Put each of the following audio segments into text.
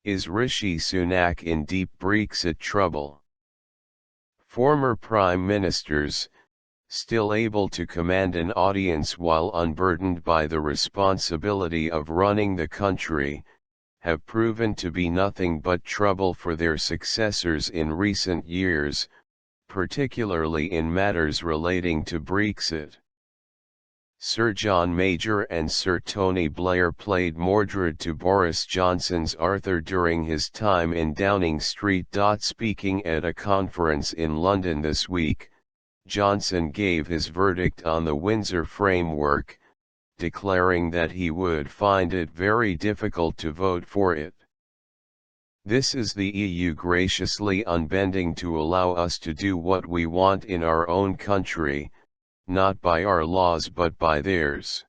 Is Rishi Sunak in deep Brexit trouble? Former prime ministers, still able to command an audience while unburdened by the responsibility of running the country, have proven to be nothing but trouble for their successors in recent years, particularly in matters relating to Brexit. Sir John Major and Sir Tony Blair played Mordred to Boris Johnson's Arthur during his time in Downing Street. Speaking at a conference in London this week, Johnson gave his verdict on the Windsor Framework, declaring that he would find it very difficult to vote for it. This is the EU graciously unbending to allow us to do what we want in our own country, not by our laws but by theirs.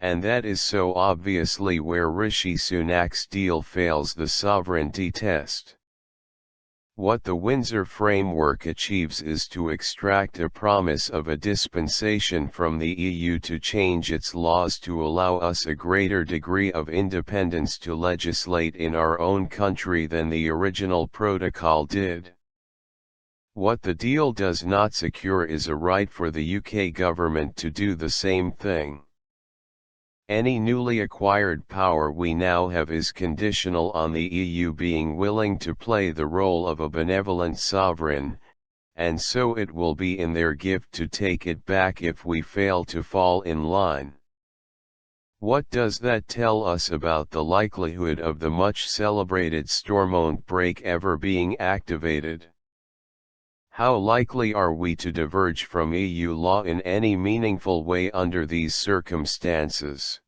And that is so obviously where Rishi Sunak's deal fails the sovereignty test. What the Windsor Framework achieves is to extract a promise of a dispensation from the EU to change its laws to allow us a greater degree of independence to legislate in our own country than the original protocol did. What the deal does not secure is a right for the UK government to do the same thing. Any newly acquired power we now have is conditional on the EU being willing to play the role of a benevolent sovereign, and so it will be in their gift to take it back if we fail to fall in line. What does that tell us about the likelihood of the much celebrated Stormont brake ever being activated? How likely are we to diverge from EU law in any meaningful way under these circumstances?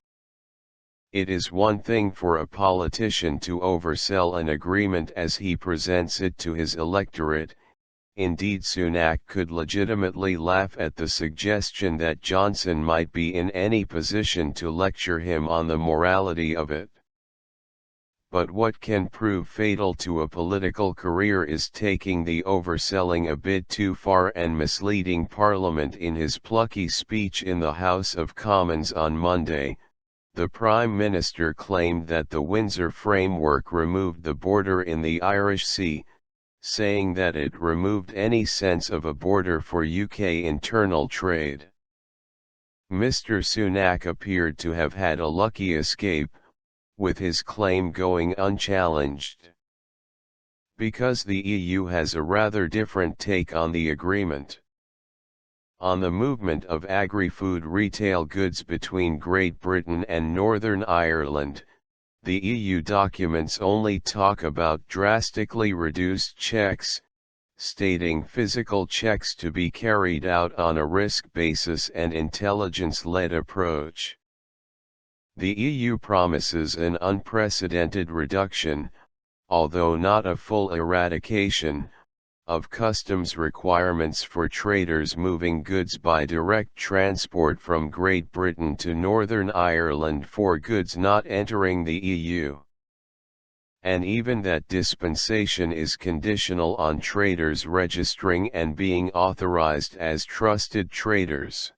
It is one thing for a politician to oversell an agreement as he presents it to his electorate. Indeed, Sunak could legitimately laugh at the suggestion that Johnson might be in any position to lecture him on the morality of it. But what can prove fatal to a political career is taking the overselling a bit too far and misleading Parliament. In his plucky speech in the House of Commons on Monday, the Prime Minister claimed that the Windsor Framework removed the border in the Irish Sea, saying that it removed any sense of a border for UK internal trade. Mr. Sunak appeared to have had a lucky escape, with his claim going unchallenged. Because the EU has a rather different take on the agreement. On the movement of agri-food retail goods between Great Britain and Northern Ireland, the EU documents only talk about drastically reduced checks, stating physical checks to be carried out on a risk basis and intelligence-led approach. The EU promises an unprecedented reduction, although not a full eradication, of customs requirements for traders moving goods by direct transport from Great Britain to Northern Ireland for goods not entering the EU. And even that dispensation is conditional on traders registering and being authorized as trusted traders.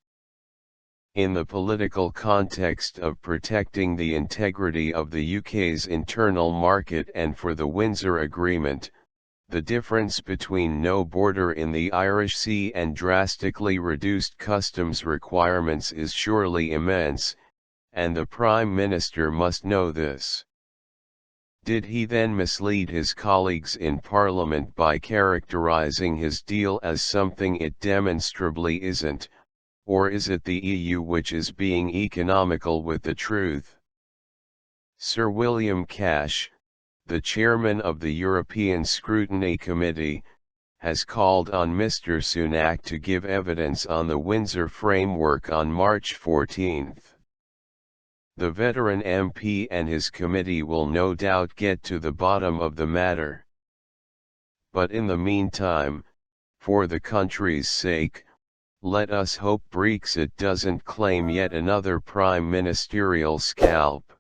In the political context of protecting the integrity of the UK's internal market and for the Windsor Agreement, the difference between no border in the Irish Sea and drastically reduced customs requirements is surely immense, and the Prime Minister must know this. Did he then mislead his colleagues in Parliament by characterising his deal as something it demonstrably isn't? Or is it the EU which is being economical with the truth? Sir William Cash, the chairman of the European Scrutiny Committee, has called on Mr. Sunak to give evidence on the Windsor Framework on March 14. The veteran MP and his committee will no doubt get to the bottom of the matter. But in the meantime, for the country's sake, let us hope Brexit doesn't claim yet another prime ministerial scalp.